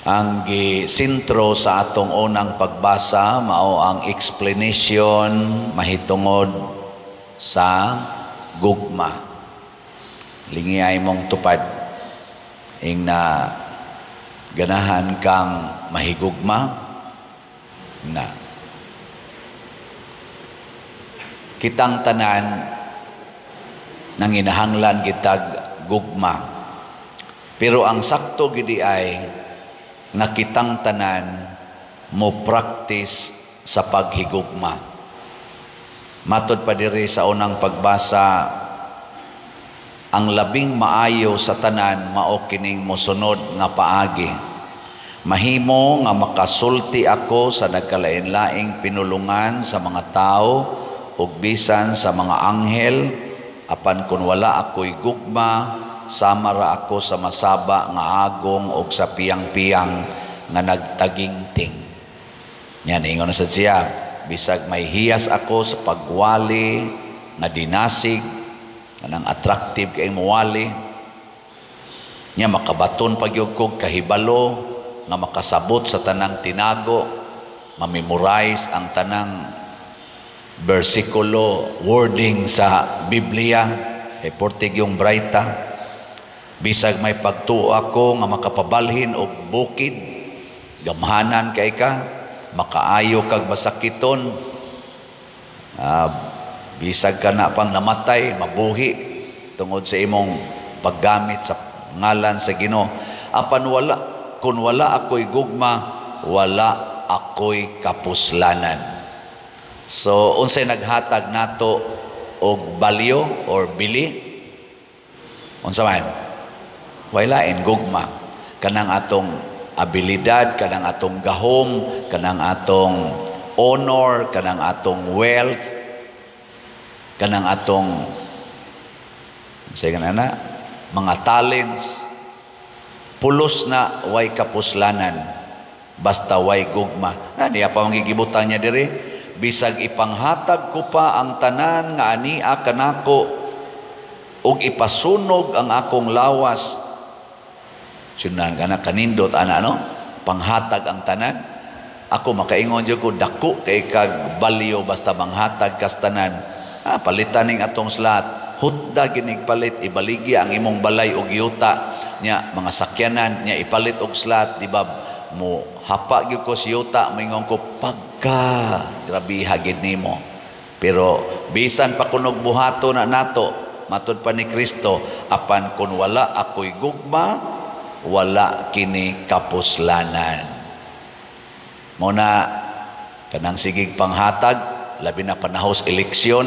Ang gisentro sa atong unang pagbasa mao ang explanation mahitungod sa gugma. Lingiyay mong tupad ing na ganahan kang mahigugma na kitang tanan nang inahanglan kitag gugma. Pero ang sakto gidi ay nga kitang tanan mo practice sa paghigugma. Matod pa diri sa unang pagbasa, ang labing maayo sa tanan mao kining mosunod nga paagi. Mahimo nga makasulti ako sa nagkalain-laing pinulungan sa mga tao ug bisan sa mga anghel, apan kun wala ako'y gugma, sama ra ako sa masaba nga agong og sa piyang-piyang nga nagtagingting. Yan, ingon na sa siya, bisag may hiyas ako sa pagwali nga dinasig, anang attractive kay muwali, nya makabaton pagyud kog kahibalo nga makasabot sa tanang tinago, mamemorize ang tanang bersikulo, wording sa Biblia, kay portig yung brayta. Bisag may pagtuo ako nga makapabalhin og bukid, gamhanan kay ka, makaayo kag masakiton, bisag ka na pang namatay, mabuhi tungod sa imong paggamit sa ngalan sa Ginoo. Apan kun wala ako'y gugma, wala ako'y kapuslanan. So unsay naghatag nato og balyo or bili? Unsa man? Walain gugma, kanang atong abilidad, kanang atong gahom, kanang atong honor, kanang atong wealth, kanang atong mga talents, pulos na way kapuslanan basta way gugma. Niya pa mangigibutan niya diri, bisag ipanghatag ko pa ang tanan nga ania kanako ug ipasunog ang akong lawas. Sunan kana kanindot ana no, panghatag ang tanan. Ako makaingon jud ko dako kay kag balyo basta manghatag kas tanan. Palitan ning atong slat, hutda ginig palit, ibaligya ang imong balay og yuta nya mga sakyanan nya ipalit og slat, di ba? Mo hapa gyud ko si yuta, moingon ko pagka grabe hagid nimo. Pero bisan pa kunog buhato na nato, matud pa ni Kristo, apan kun wala ako'y gugma, wala kini kapuslanan. Muna kanang sigig panghatag, labi na panahos eleksyon,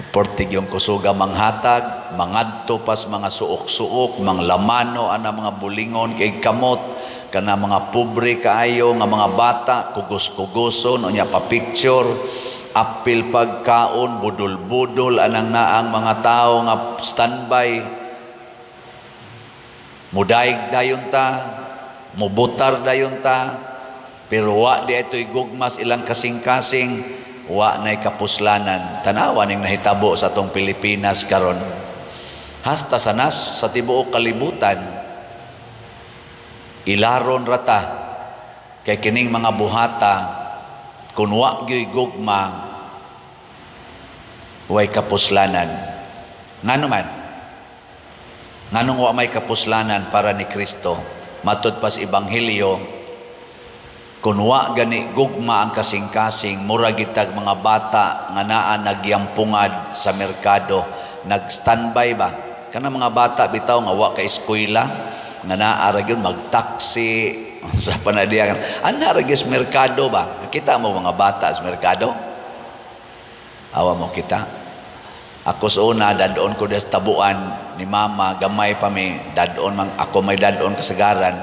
portig yung kusuga manghatag, mangadto pas mga suok-suok, mga lamano, ana mga bulingon, kay kamot, kana mga pobre kaayo, nga mga bata, kugos-kugoson, o niya pa-picture, apil pagkaon, budol-budol, anang naang mga tao nga standby, mudaig dayon ta, mubutar dayon ta, pero wa di ito'y gugmas ilang kasing-kasing, wa na'y kapuslanan. Tanawa ning nahitabo sa atong Pilipinas karon. Hasta sa tibuok kalibutan, ilaron rata kay kining mga buhata, kun wa gyoy gugma, way kapuslanan. Ngano man? Nganong wa may kapuslanan para ni Kristo? Matud pas Ebanghelyo, kun wa gani gugma ang kasing-kasing, mura gitag mga bata nga naa nagyampungad sa merkado, nag-standby ba? Kana mga bata bitaw nga wa ka eskwela, nga naa ra gyud mag-taxi sa panadiyan. Ana ra gyud merkado ba? Kita mo mga bata sa merkado? Awa mo kita. Ako sa una, dadon ko des tabuan ni mama, gamay pa mi, dadon man, ako may dadon kasagaran,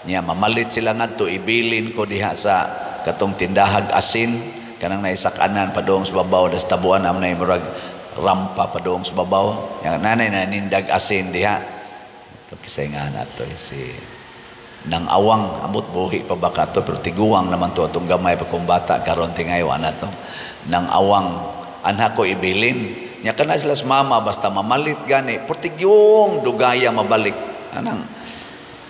niya mamalit sila nga to, ibilin ko diha sa katong tindahag asin, kanang naisakanan pa doong sa babaw, des tabuan naman na murag rampa pa doong sa babaw, yung nanay na nindag asin diha. Ito kisay nga na to, si nang awang, amot buhi pa baka to, pero tiguang naman to, itong gamay pa kong bata, karon tingayawan na to, nang awang, anak ko ibilin, nya kana sila sa mama basta mamalit gani portig yung dugaya mabalik anang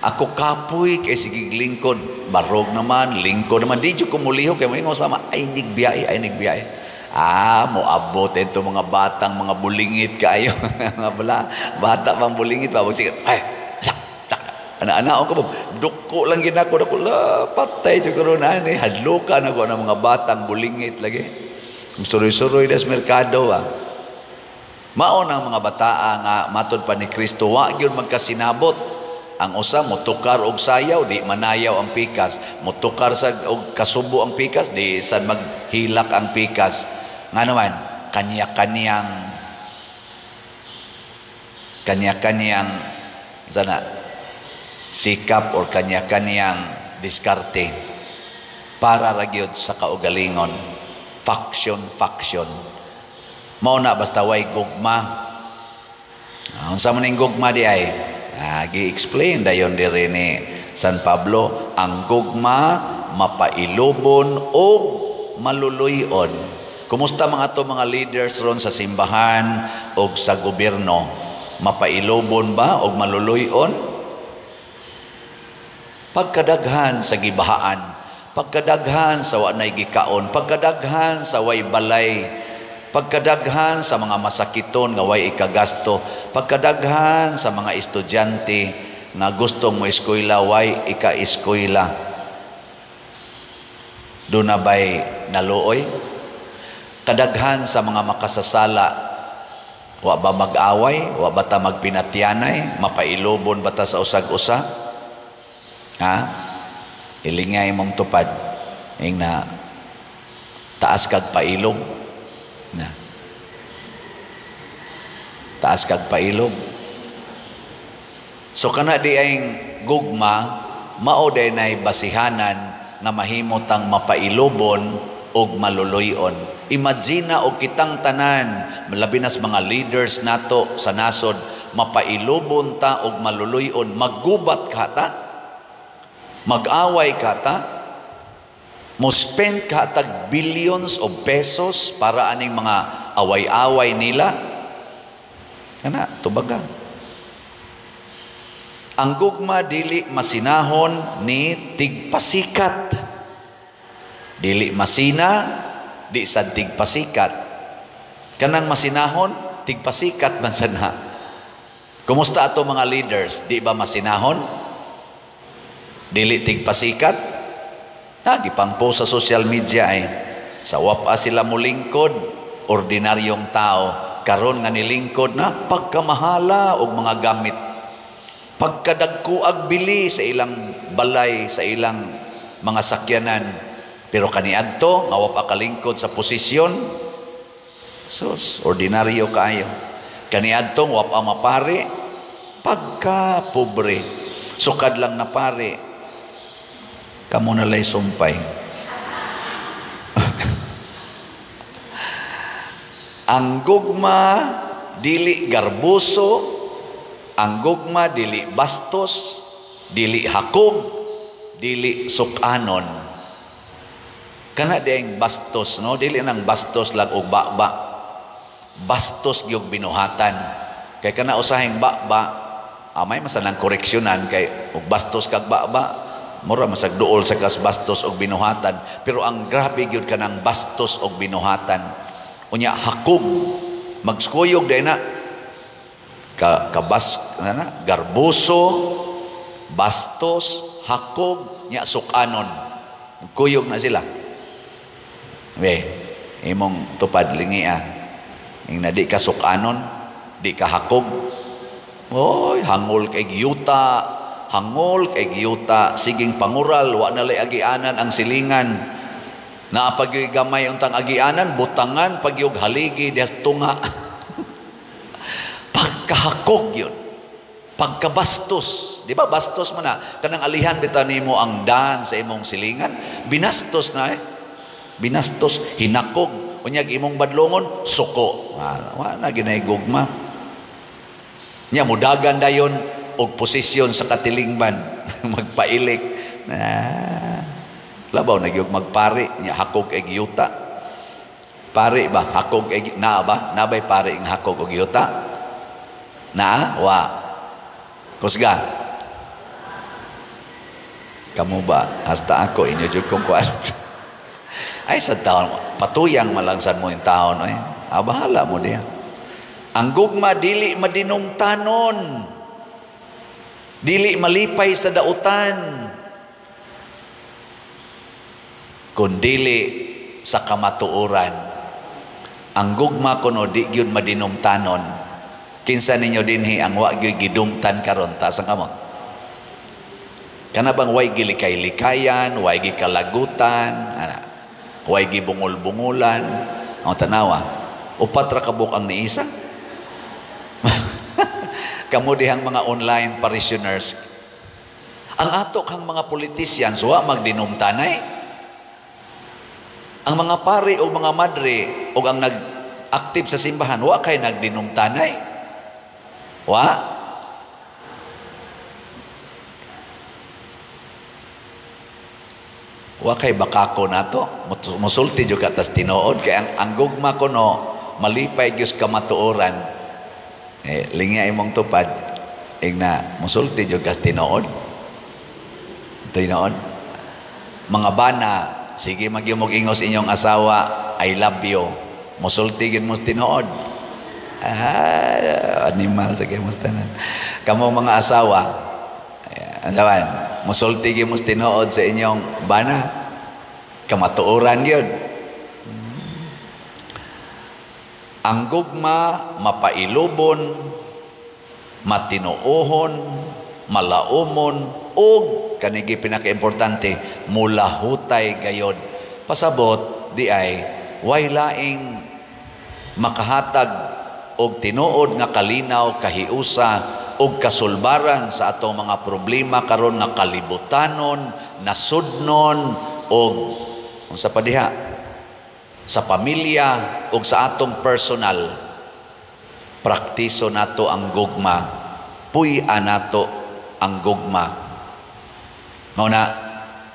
ako kapoy kay sige lingkod, barog naman, lingkod naman, di ko muliho kay mo sama, ay nigbiyahe. Moabot ito mga batang, mga bulingit kayo. Mga bata pang bulingit pa. Sige, anak-anak ko ba? Duko lang ginako, patay ito ko na. Hadlukan ako ng mga batang bulingit lagi. Suroy-suroy das merkado. Maon ang mga bataa nga matod pa ni Kristo, wa gyud magkasinabot. Ang usa motukar og sayaw, di manayaw ang pikas. Motukar sa og kasubo ang pikas, di sad maghilak ang pikas. Nga naman, kanya-kanyang sana sikap or kanya-kanyang diskarte para ragyod sa kaugalingon. Faction. Mao na basta way gugma. Unsa man ning gugma di ay? Gi-explain dayon diri ni San Pablo, ang gugma mapailubon o maluluyon. Kumusta mga leaders ron sa simbahan o sa gobyerno? Mapailobon ba o maluluyon? Pagkadaghan sa gibahaan, pagkadaghan sa wanay gikaon, pagkadaghan sa way balay, pagkadaghan sa mga masakiton nga way ikagasto, pagkadaghan sa mga estudyante nga gustong mo eskwela way ika-eskwela. Doon na ba'y naluoy? Kadaghan sa mga makasasala, wa ba mag-away, wa ba ta magpinatyanay, mapailobon ba ta sa usag-usa? Ilingay mong tupad, ing na taas kag pailog, taas kag pailog. So kana di ayong gugma, mao day nay basihanan nga mahimot ang mapailobon og maluluyon. Imagine og kitang tanan, labi nas mga leaders nato sa nasod, mapailubon ta og maluluyon, maggubat ka ta, mag-away ka ta, mo spend ka tag billions of pesos para aning mga away-away nila. Kana tubaga. Ang gugma dili masinahon ni tigpasikat. Dili masina, di sa tigpasikat. Kanang masinahon, tigpasikat man sana. Kumusta ato mga leaders? Di ba masinahon? Dili tigpasikat? Gipangpost sa social media sa wapa sila mulingkod, ordinaryong tao. Karon nga nilingkod na pagkamahala og mga gamit. Pagkadagkuag bili sa ilang balay, sa ilang mga sakyanan. Pero kaniadto nga wa pa kalingkod sa posisyon, sus, ordinaryo kaayo. Kaniadto wa pa mapari, pagka pobre, sukad lang na pare, kamo na lay sumpay. Ang gugma dili garbuso, ang gugma dili bastos, dili hakog, dili sukanon. Kana ding bastos, no? Dili nang bastos lag og bakba. Bastos gyud binuhatan. Kay kana usahing bakba, may masanang koreksyonan kay og bastos kag bakba, mura masagduol sa kas bastos og binuhatan. Pero ang grabe gyud kanang bastos og binuhatan. Unya hakog, magskuyog day na garbuso, bastos, hakog, nya sukanon. Kuyog na sila. Imong tupad lingi ing na di ka sukanon, di ka hakog. Hangol kay giyuta, siging pangural, wa na lay agianan ang silingan. Naapagyoy gamay untang agianan, butangan pagyog haligi des tunga. Pagkahakog yun, pagkabastos. Di ba bastos man na? Kanang alihan bitaw nimo ang daan sa imong silingan, binastos na binastos, hinakog. Unyag imong badlongon, suko. Wala ginay gugma. Nya mudagan dayon og posisyon sa katilingban, magpailik. Labaw na gyud magpari, nya hakog eg yuta. Pari ba hakog eg na ba? Nabay pari ang hakog og yuta? Wa. Kusga. Kamu ba? Hasta ako, inyo jud kong kuan. Ay, sa taon, patuyang malangsan mo yung taon. Ay, bahala mo diya. Ang gugma, dili madinumtanon. Dili malipay sa dautan. Kundili sa kamatuoran. Ang gugma kuno di gyud madinumtanon. Kinsa ninyo dinhi ang wa gyud gidumtan karon ta sa kamot. Kana bang way gilikay-likayan, way gikalagutan, ana. Way gibungol-bungulan. Ang tanawa, upat ra kabuk ang niisa. Kamu dihang mga online parishioners. Ang ato kang mga politicians wa magdinumtanay. Ang mga pari o mga madre o ang nag-active sa simbahan, wa kay nagdinumtanay. Wa? Wa kay bakako nato. Musulti juga tas tinuod. Kaya ang gugma ko no, malipay Diyos kamatuoran. Linga imong tupad. Na musulti juga tas tinuod. Tinuod. Mga bana, sige magyumog-ingos inyong asawa, I love you. Musultigin mo tinuod. Animal sa kayo mustanan. Kamu mga asawa, asawan, musultigin mo tinuod sa inyong bana. Kamatuoran yun. Ang gugma, mapailubon, matinuohon, malaumon, o kanigi pinaka-importante, mulahutay gayod. Pasabot, di ay, way laing makahatag og tinuod nga kalinaw, kahiusa, og kasulbaran sa atong mga problema karon nga kalibutanon, nasudnon, og sa padiha, sa pamilya, og sa atong personal. Praktiso nato ang gugma, puy-a nato ang gugma. Mauna,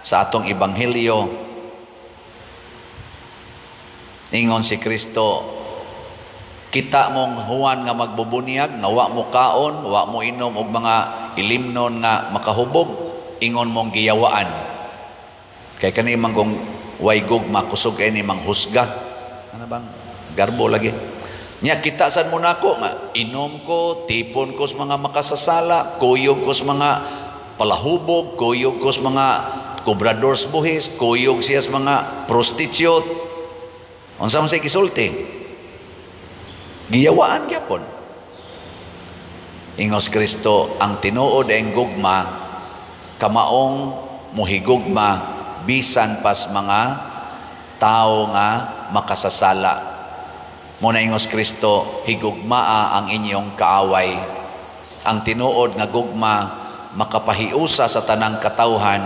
sa atong ebanghelyo, ingon si Kristo, kita mong huwan nga magbubunyag, nga wa mo kaon, wa mo inom og mga ilimnon nga makahubog, ingon mong giyawaan. Kay kani man kung way gugma, kusog kay ni mang husga. Ano bang garbo lagi? Nya kita sad mo nako nga inom ko, tipon ko sa mga makasasala, kuyog ko sa mga palahubog, kuyog ko sa mga kobradors buhis, kuyog siya sa mga prostitute. Unsa man say gisulti? Giyawaan gyapon. Ingos Kristo, ang tinuod ang gugma, kamaong muhigugma bisan pas mga tao nga makasasala. Muna ingos Kristo, higugmaa ang inyong kaaway. Ang tinuod nga gugma makapahiusa sa tanang katawhan,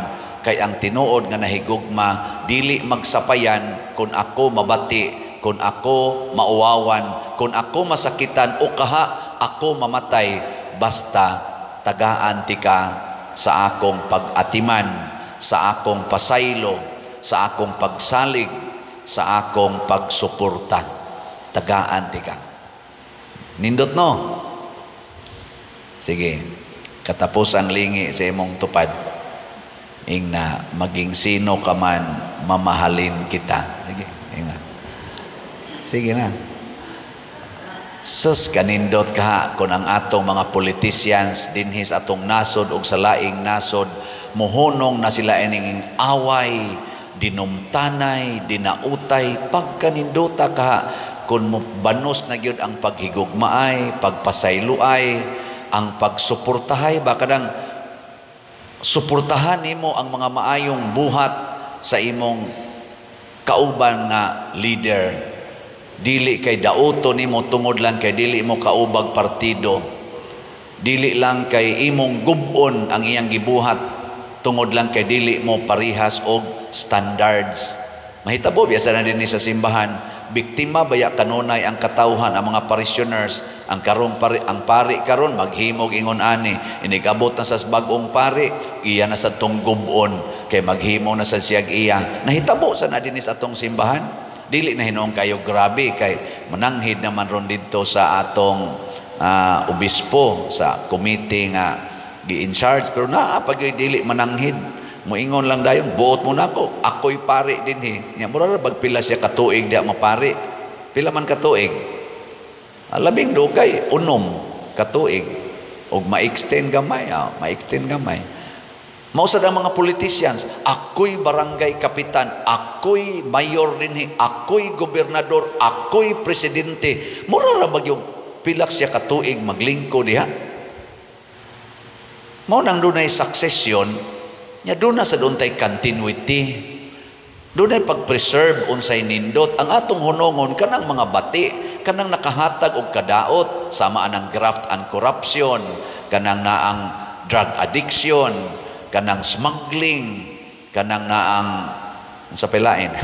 kay ang tinuod nga nahigugma dili magsapayan kung ako mabati, kung ako mauwawan, kung ako masakitan o kaha ako mamatay, basta tagaan ti ka sa akong pag-atiman, sa akong pasaylo, sa akong pagsalig, sa akong pagsuporta. Tagaan ti ka. Nindot no? Sige, katapos ang lingi sa imong tupad, ing na maging sino ka man, mamahalin kita. Sige, inga. Sige na. Sus, kanindot ka kung ang atong mga politicians dinhis atong nasod o sa laing nasod, muhunong na sila ining away, dinumtanay, dinautay, pagkanindota ka kung banos na gyud ang paghigugmaay, pagpasayloay, ang pagsuportahay, baka dang suportahan nimo ang mga maayong buhat sa imong kauban nga leader. Dili kay dauto nimo tungod lang kay dili mo kaubag partido. Dili lang kay imong gubon ang iyang gibuhat tungod lang kay dili mo parihas og standards. Mahitabo biasa na din sa simbahan, biktima baya kanunay ang katawhan ang mga parishioners, ang pari karon maghimog ingon ani, inigabot na sa bagong pari, iya na sa tong gubon kay maghimo na sa siyag iya. Nahitabo sa na din sa atong simbahan. Dili na hinong kayo grabe kay mananghid naman ron dito sa atong obispo sa committee nga gi-in charge, pero naa pag dili mananghid Muingon lang dayon, buot mo na ako. Ako'y pari din Nya mura ra bagpila siya katuig diya mapari. Pila man katuig? Labing dugay, unom katuig. Og ma-extend gamay, ma-extend gamay. Mausad ang mga politicians, ako'y barangay kapitan, ako'y mayor din ako'y gobernador, ako'y presidente. Mura ra bag yung pilak siya katuig maglingkod diha. Mao nang dunay succession. Nya doon na sa doon tay continuity. Doon ay pag-preserve unsay nindot. Ang atong hunongon, kanang mga bati, kanang nakahatag og kadaot, sama anang graft and corruption, kanang naang drug addiction, kanang smuggling, kanang naang, sa pelain,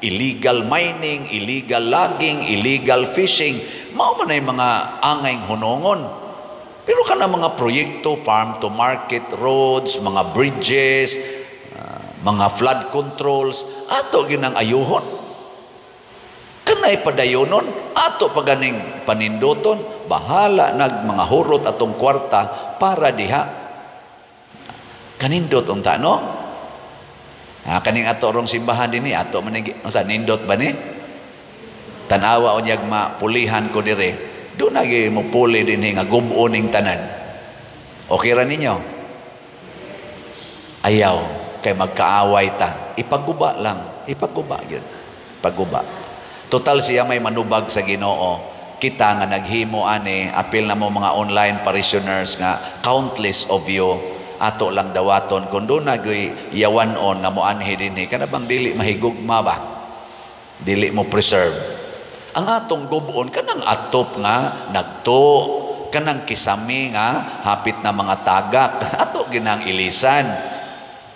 illegal mining, illegal logging, illegal fishing. Mao man ay mga angay hunongon. Pero kana mga proyekto, farm to market roads, mga bridges, mga flood controls, ato ginang ayuhon. Kanay padayonon, ato paganing panindoton, bahala nag mga hurot atong kwarta para diha. Kanindot unta no? Kaning ato rong simbahan dinhi, ato man unsa nindot ba ni? Tanawa unyag mapulihan ko dire. Doon lagi mo puli din nga gubo ning tanan. Okay ra ninyo? Ayaw. Kay magkaaway ta. Ipaguba lang. Ipaguba yun. Paguba. Total siya may manubag sa Ginoo. Kita nga naghimo ani, apil na mo mga online parishioners nga countless of you ato lang dawaton kung doon nagyoy yawanon nga mo anhi din kana bang dili mahigugma ba? Dili mo preserve. Ang atong gubon kanang atop nga nagto, kanang kisami nga hapit na mga tagak, ato ginang ilisan,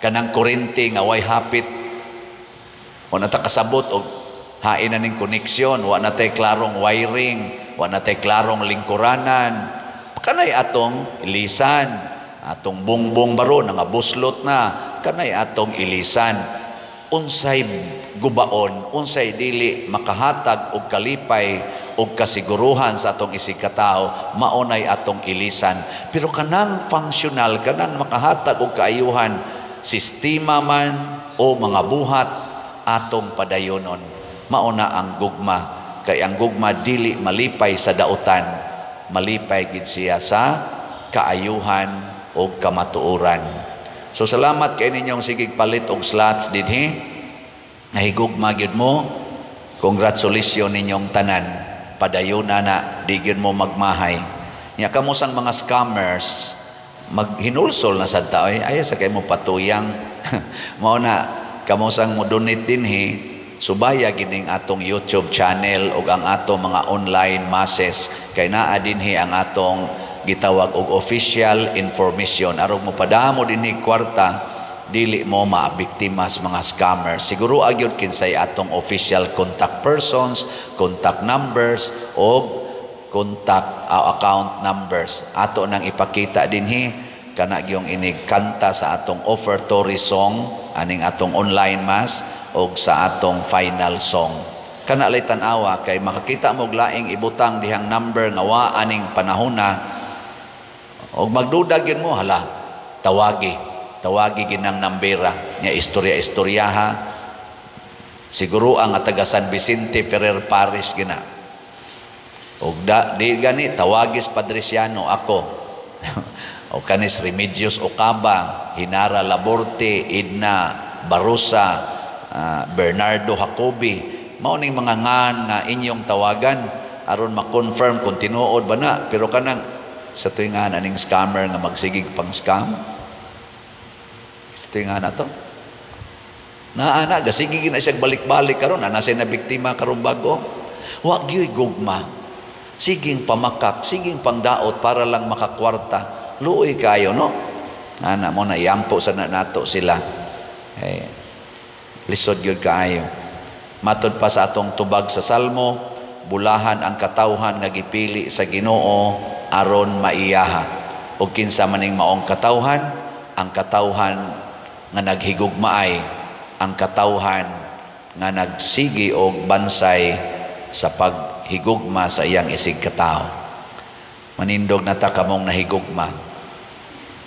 kanang kurente nga way hapit o natakasabot og hain na ning koneksyon, wa natay klarong wiring, wa natay klarong lingkuranan, kanay atong ilisan, atong bungbong baro nga buslot na, kanay atong ilisan. Unsay gubaon, unsay dili makahatag og kalipay og kasiguruhan sa atong isig katao, maunay atong ilisan. Pero kanang functional, kanang makahatag og kaayuhan, sistema man o mga buhat atong padayonon. Mauna ang gugma, kay ang gugma dili malipay sa dautan, malipay gid siya sa kaayuhan o kamatuoran. So salamat kay ninyong sigig palit og slots dinhi. Nahigugma gyud mo. Congratulations ninyong tanan. Padayuna na di gyud mo magmahay. Nya kamo sang mga scammers maghinulsol na sad ta ay sa kay mo patuyang. Mao na kamo sang mo donate dinhi, subaya gining atong YouTube channel ug ang atong mga online masses kay naa dinhi ang atong gitawag og official information aron mo padamo dinhi kwarta dili mo maabiktima sa mga scammers. Siguro agyod kinsay atong official contact persons, contact numbers o contact account numbers ato nang ipakita dinhi kana gyung inig kanta sa atong offertory song aning atong online mass o sa atong final song. Kana lay tan-awa kay makakita mo og laing ibutang dihang number nga wa aning panahon na og magduda gyud mo hala tawagi ginang nambera nya istorya-istoryaha siguro ang taga San Vicente Ferrer Parish gina og di gani tawagis Padresiano ako o kanis Remedios Ocaba, Hinara Laborte, Edna Barosa, Bernardo Jacobi, mao ning mga ngan nga inyong tawagan aron ma-confirm kung tinuod ba na. Pero kanang sa tuingan aning scammer nga magsigig pang scam, sa tuingan na to naana gasigig na siya balik-balik karon ana say na biktima karon bago wa gyud gugma siging pamakak siging pangdaot para lang makakwarta. Luoy kayo no ana mo na iampo sa nato sila lisod gyud kaayo. Matod pa sa atong tubag sa Salmo, bulahan ang katawhan nga gipili sa Ginoo aron maiyaha. O kinsa maning maong katawhan, ang katawhan nga naghigugmaay, ang katawhan nga nagsigi og bansay sa paghigugma sa iyang isig katao. Manindog na ta kamong nahigugma.